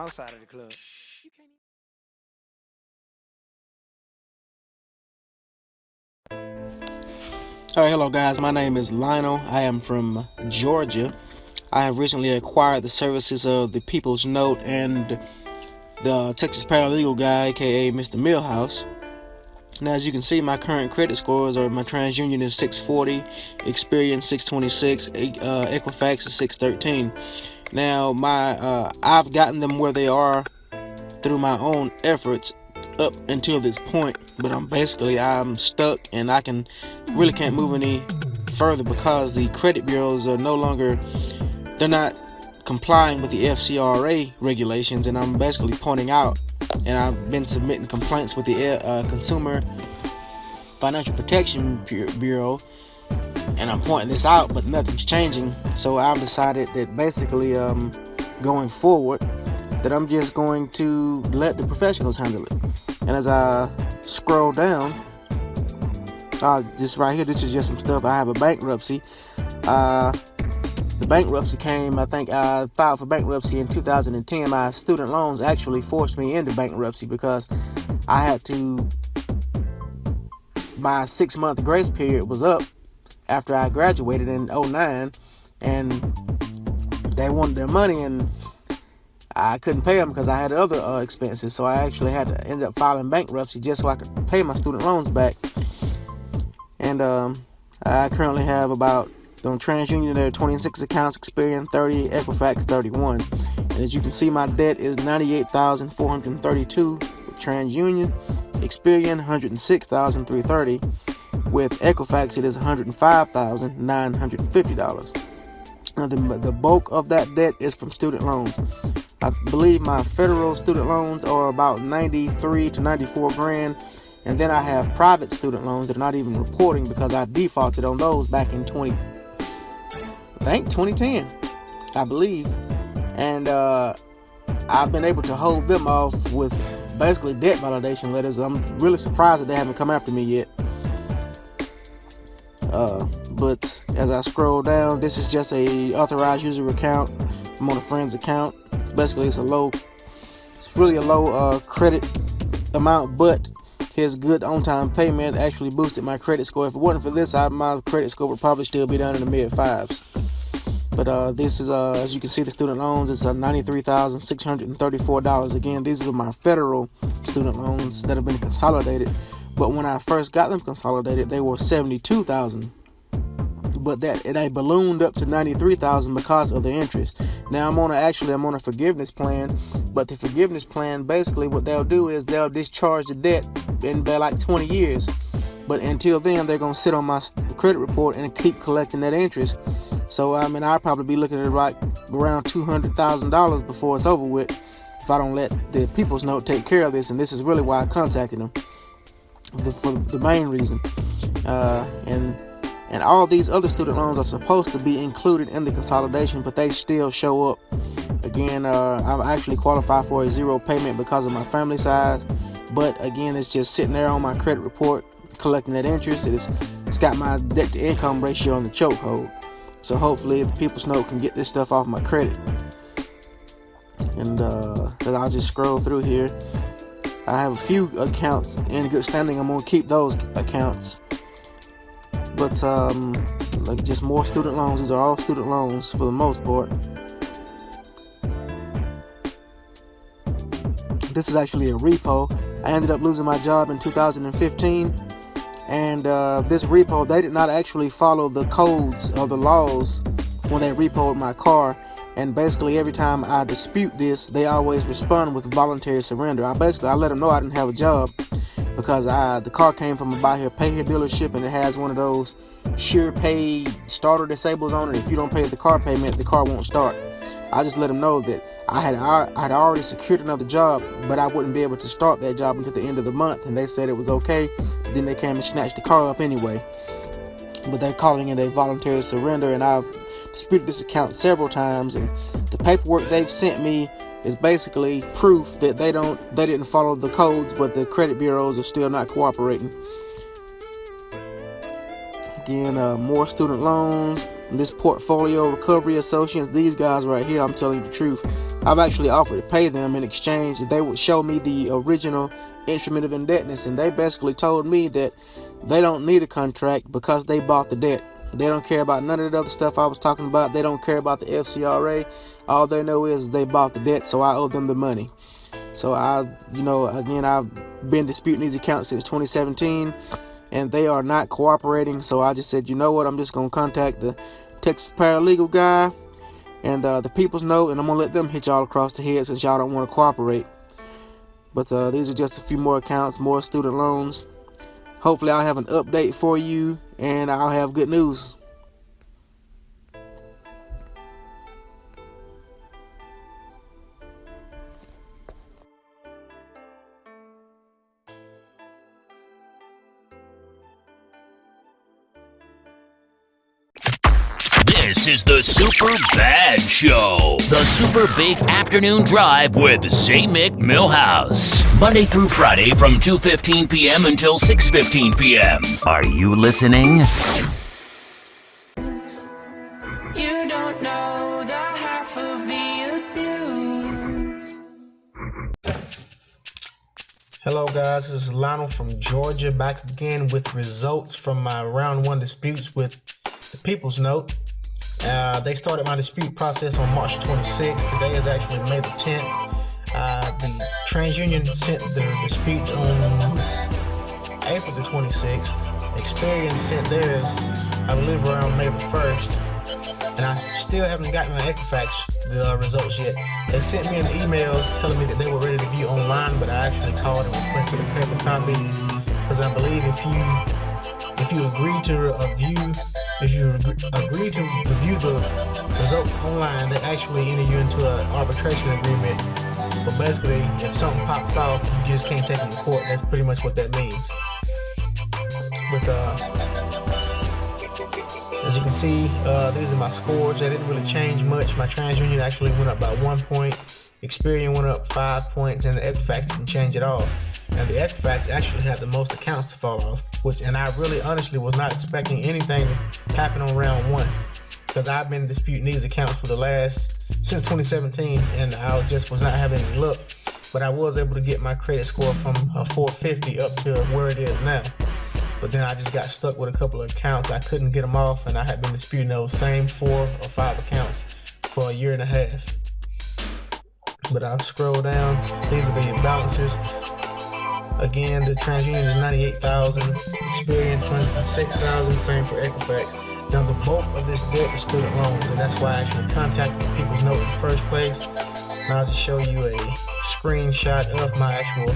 outside of the club. You can't Alright, hello guys, my name is Lionel. I am from Georgia. I have recently acquired the services of the People's Note and the Texas Paralegal guy, aka Mr. Millhouse. Now, as you can see, my current credit scores are: my TransUnion is 640, Experian 626, Equifax is 613. Now, I've gotten them where they are through my own efforts up until this point, but I'm stuck, and I really can't move any further because the credit bureaus are they're not complying with the FCRA regulations, and I'm basically pointing out, and I've been submitting complaints with the Consumer Financial Protection Bureau, and I'm pointing this out, but nothing's changing. So I've decided that basically going forward that I'm just going to let the professionals handle it. And as I scroll down, just right here, this is just some stuff. I have a bankruptcy. The bankruptcy came, I think I filed for bankruptcy in 2010. My student loans actually forced me into bankruptcy because I had to, my 6-month grace period was up after I graduated in 2009, and they wanted their money, and I couldn't pay them because I had other expenses. So I actually had to end up filing bankruptcy just so I could pay my student loans back. And I currently have about, on TransUnion, there are 26 accounts, Experian 30, Equifax 31. And as you can see, my debt is $98,432 with TransUnion, Experian $106,330. With Equifax, it is $105,950. Now, the bulk of that debt is from student loans. I believe my federal student loans are about 93 to 94 grand. And then I have private student loans that are not even reporting because I defaulted on those back in 2010, I believe. And I've been able to hold them off with basically debt validation letters. I'm really surprised that they haven't come after me yet. But as I scroll down, this is just a authorized user account. I'm on a friend's account. Basically, it's really a low credit amount, but his good on-time payment actually boosted my credit score. If it wasn't for this, my credit score would probably still be down in the mid-5s. But this is, as you can see, the student loans, it's $93,634. Again, these are my federal student loans that have been consolidated. But when I first got them consolidated, they were $72,000. But they ballooned up to $93,000 because of the interest. Now I'm on a forgiveness plan, but the forgiveness plan, basically what they'll do is they'll discharge the debt in like 20 years. But until then, they're gonna sit on my credit report and keep collecting that interest. So I'll probably be looking at right around $200,000 before it's over with if I don't let the People's Note take care of this. And this is really why I contacted them, for the main reason. And all these other student loans are supposed to be included in the consolidation, but they still show up. Again, I actually qualify for a 0 payment because of my family size. But again, it's just sitting there on my credit report, collecting that interest. It's got my debt to income ratio on the chokehold. So hopefully the People's Note can get this stuff off my credit. And I'll just scroll through here. I have a few accounts in good standing. I'm gonna keep those accounts. But like just more student loans. These are all student loans for the most part. This is actually a repo. I ended up losing my job in 2015, and this repo, they did not actually follow the codes or the laws when they repoed my car. And basically every time I dispute this, they always respond with voluntary surrender. I let them know I didn't have a job, because the car came from a buy here, pay here dealership, and it has one of those sure pay starter disables on it. If you don't pay the car payment, the car won't start. I just let them know that I had already secured another job, but I wouldn't be able to start that job until the end of the month, and they said it was okay. Then they came and snatched the car up anyway. But they're calling it a voluntary surrender, and I've disputed this account several times, and the paperwork they've sent me is basically proof that they didn't follow the codes, but the credit bureaus are still not cooperating. Again, more student loans. This Portfolio Recovery Associates, these guys right here, I'm telling you the truth, I've actually offered to pay them in exchange if they would show me the original instrument of indebtedness, and they basically told me that they don't need a contract because they bought the debt. They don't care about none of the other stuff I was talking about. They don't care about the FCRA. All they know is they bought the debt, so I owe them the money. So I've been disputing these accounts since 2017, and they are not cooperating. So I just said, you know what, I'm just going to contact the Texas paralegal guy and the People's Note, and I'm going to let them hit y'all across the head since y'all don't want to cooperate. But these are just a few more accounts, more student loans. Hopefully I'll have an update for you, and I'll have good news. This is the Super Bad Show. The Super Big Afternoon Drive with Mick Millhouse. Monday through Friday from 2:15 p.m. until 6:15 p.m. Are you listening? You don't know the half of the abuse. Hello guys, this is Lionel from Georgia, back again with results from my round 1 disputes with the People's Note. They started my dispute process on March 26th. Today is actually May the 10th. The TransUnion sent the dispute on April the 26th. Experian sent theirs, I believe, around May the 1st. And I still haven't gotten my Equifax results yet. They sent me an email telling me that they were ready to view online, but I actually called and requested a paper copy because I believe if you agree to review the results online, they actually enter you into an arbitration agreement. But basically, if something pops off, you just can't take them to court. That's pretty much what that means. But as you can see, these are my scores. They didn't really change much. My TransUnion actually went up by 1 point. Experian went up 5 points, and the Equifax didn't change at all. And the Equifax actually had the most accounts to fall off, and I really honestly was not expecting anything to happen on round 1, because I've been disputing these accounts since 2017, and I just was not having any luck. But I was able to get my credit score from a 450 up to where it is now. But then I just got stuck with a couple of accounts. I couldn't get them off, and I had been disputing those same 4 or 5 accounts for a year and a half. But I'll scroll down. These are the balances. Again, the TransUnion is 98,000, Experian 26,000, same for Equifax. Now the bulk of this debt is student loans, and that's why I actually contacted the People's Note in the first place. And I'll just show you a screenshot of my actual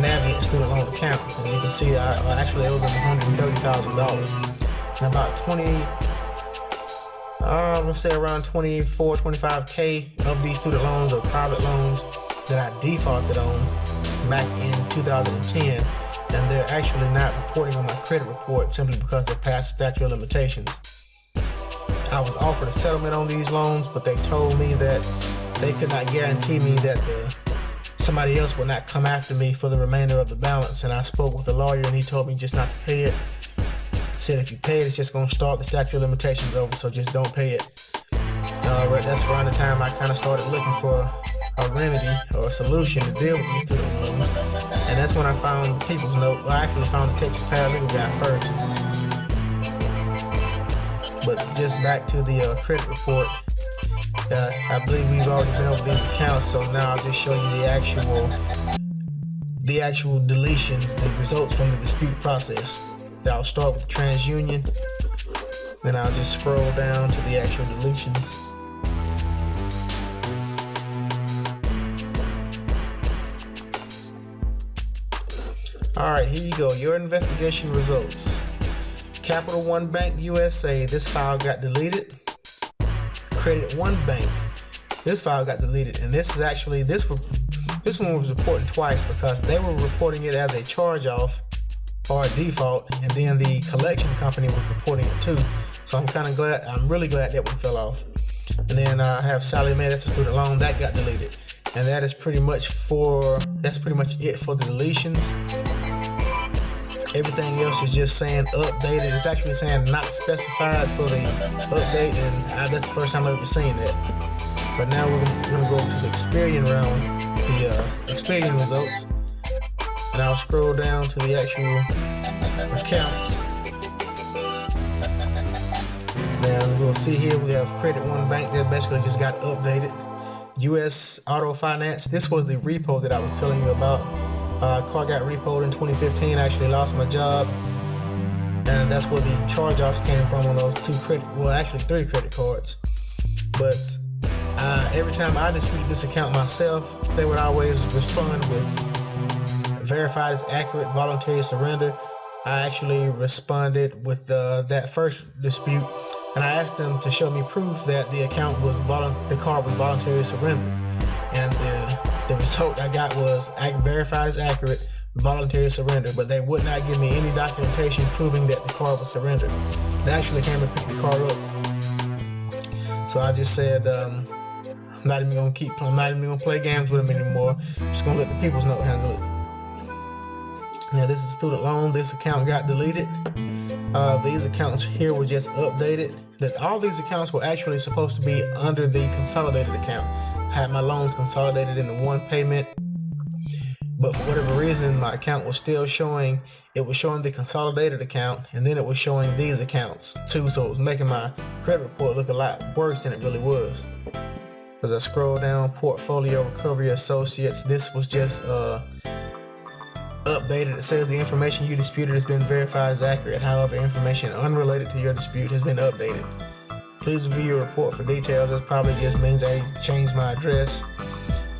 Navient student loan account, and you can see I actually owe them $130,000. And about let's say around 24, 25K of these student loans are private loans that I defaulted on back in 2010, and they're actually not reporting on my credit report simply because they're past statute of limitations. I was offered a settlement on these loans, but they told me that they could not guarantee me that somebody else would not come after me for the remainder of the balance. And I spoke with the lawyer, and he told me just not to pay it. He said if you pay it, it's just going to start the statute of limitations over, so just don't pay it. That's around the time I kind of started looking for a remedy or a solution to deal with these student loans, and that's when I found People's Note. Well, I actually found the Texas paralegal guy first. But just back to the credit report, I believe we've already been over these accounts, so now I'll just show you the actual deletions, the results from the dispute process. I'll start with TransUnion, then I'll just scroll down to the actual deletions. Alright, here you go, your investigation results. Capital One Bank USA, this file got deleted. Credit One Bank, this file got deleted, and this one was reporting twice because they were reporting it as a charge-off or a default, and then the collection company was reporting it too. So I'm really glad that one fell off. And then I have Sally Mae, that's a student loan, that got deleted. And that is pretty much it for the deletions. Everything else is just saying updated. It's actually saying not specified for the update, and that's the first time I've ever seen that. But now we're gonna go to the Experian round, the Experian results, and I'll scroll down to the actual accounts. Now we'll see here we have Credit One Bank that basically just got updated. U.S. Auto Finance. This was the repo that I was telling you about. Car got repoed in 2015. I actually lost my job, and that's where the charge-offs came from on those three credit cards. But every time I disputed this account myself, they would always respond with verified as accurate, voluntary surrender. I actually responded with that first dispute, and I asked them to show me proof that the account was the card was voluntary surrender. And the result I got was verified as accurate, voluntary surrender, but they would not give me any documentation proving that the card was surrendered. They actually came and picked the card up. So I just said, I'm not even gonna play games with them anymore. I'm just gonna let the people's note handle it. Now this is student loan. This account got deleted. These accounts here were just updated. All these accounts were actually supposed to be under the consolidated account. I had my loans consolidated into one payment, but for whatever reason my account was still showing, it was showing the consolidated account, and then it was showing these accounts too, so it was making my credit report look a lot worse than it really was. As I scroll down, Portfolio Recovery Associates, this was just updated. It says the information you disputed has been verified as accurate. However, information unrelated to your dispute has been updated. Please review your report for details. This probably just means I changed my address.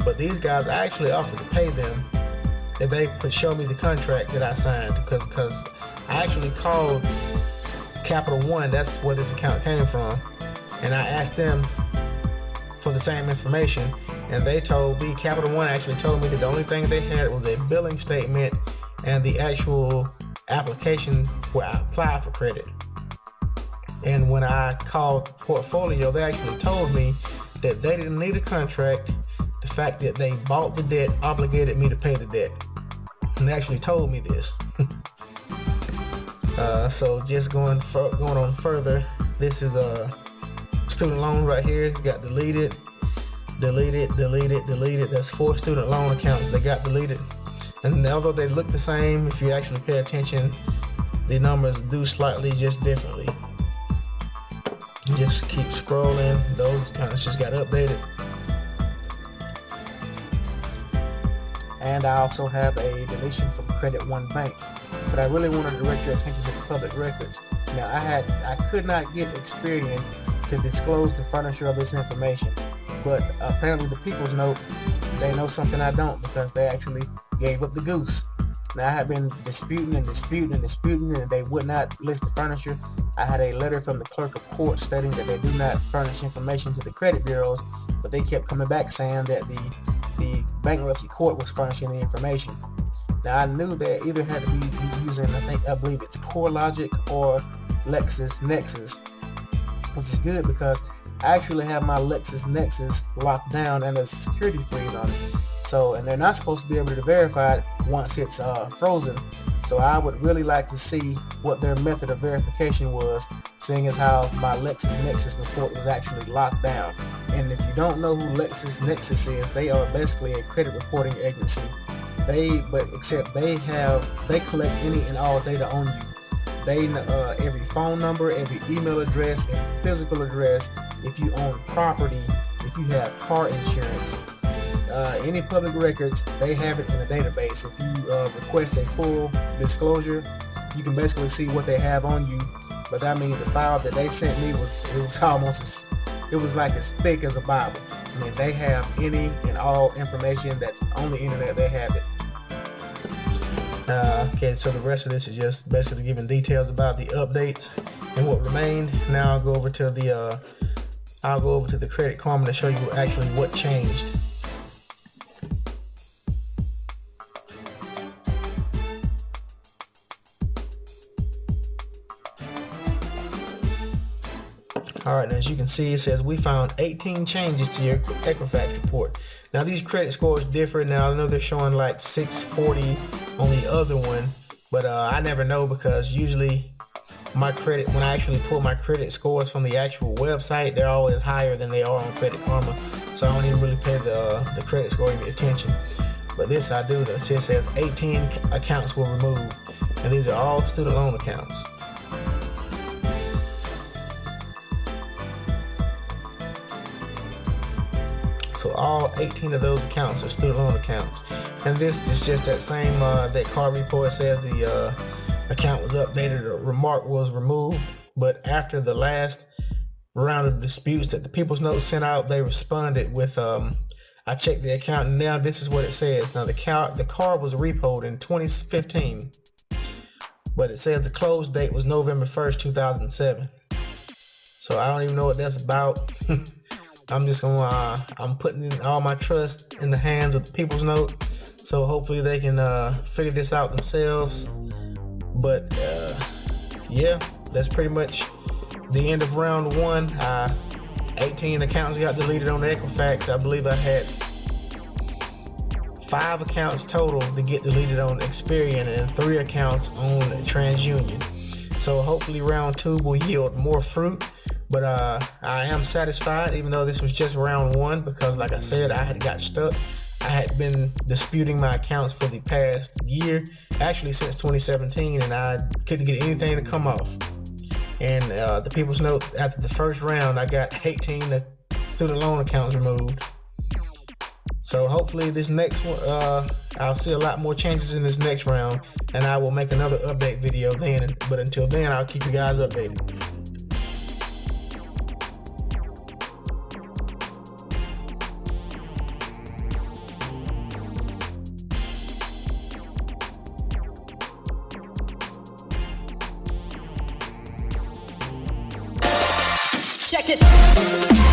But these guys, I actually offered to pay them if they could show me the contract that I signed, because I actually called Capital One, that's where this account came from, and I asked them for the same information, and they told me, Capital One actually told me that the only thing they had was a billing statement and the actual application where I applied for credit. And when I called Portfolio, they actually told me that they didn't need a contract. The fact that they bought the debt obligated me to pay the debt. And they actually told me this. So just going on further, this is a student loan right here. It's got deleted. That's 4 student loan accounts that got deleted. And although they look the same, if you actually pay attention, the numbers do slightly just differently. Just keep scrolling. Those accounts just got updated. And I also have a deletion from Credit One Bank. But I really want to direct your attention to the public records. Now I could not get Experian to disclose the furniture of this information, but apparently the people's note, they know something I don't, because they actually gave up the goose. Now I have been disputing, and they would not list the furniture. I had a letter from the clerk of court stating that they do not furnish information to the credit bureaus, but they kept coming back saying that the bankruptcy court was furnishing the information. Now I knew that either had to be using, I believe it's CoreLogic or LexisNexis, which is good because I actually have my LexisNexis locked down and a security freeze on it. So, and they're not supposed to be able to verify it once it's frozen. So I would really like to see what their method of verification was, seeing as how my LexisNexis report was actually locked down. And if you don't know who LexisNexis is, they are basically a credit reporting agency. They collect any and all data on you. They every phone number, every email address, every physical address, if you own property, if you have car insurance, any public records, they have it in a database. If you request a full disclosure, you can basically see what they have on you. But I mean, the file that they sent me was like as thick as a Bible. I mean, they have any and all information that's on the internet. They have it. Okay, so the rest of this is just basically giving details about the updates and what remained. Now I'll go over to the Credit Karma to show you actually what changed. Alright, now as you can see, it says we found 18 changes to your Equifax report. Now these credit scores differ. Now I know they're showing like 640 on the other one, but I never know, because usually my credit, when I actually pull my credit scores from the actual website, they're always higher than they are on Credit Karma. so I don't even really pay the credit score any attention. But this I do. It says 18 accounts were removed, and these are all student loan accounts. So all 18 of those accounts are student loan accounts. And this is just that same, that card report says the account was updated, a remark was removed. But after the last round of disputes that the People's Note sent out, they responded with, I checked the account and now this is what it says. Now the card was repoed in 2015, but it says the close date was November 1st, 2007. So I don't even know what that's about. I'm putting all my trust in the hands of the People's Note. So hopefully they can figure this out themselves. But yeah, that's pretty much the end of round one. 18 accounts got deleted on Equifax. I believe I had 5 accounts total to get deleted on Experian and 3 accounts on TransUnion. So hopefully round 2 will yield more fruit. But I am satisfied, even though this was just round 1, because like I said, I had got stuck. I had been disputing my accounts for the past year, actually since 2017, and I couldn't get anything to come off. And the People's Note, after the first round, I got 18 student loan accounts removed. So hopefully this next one, I'll see a lot more changes in this next round, and I will make another update video then. But until then, I'll keep you guys updated. Check this.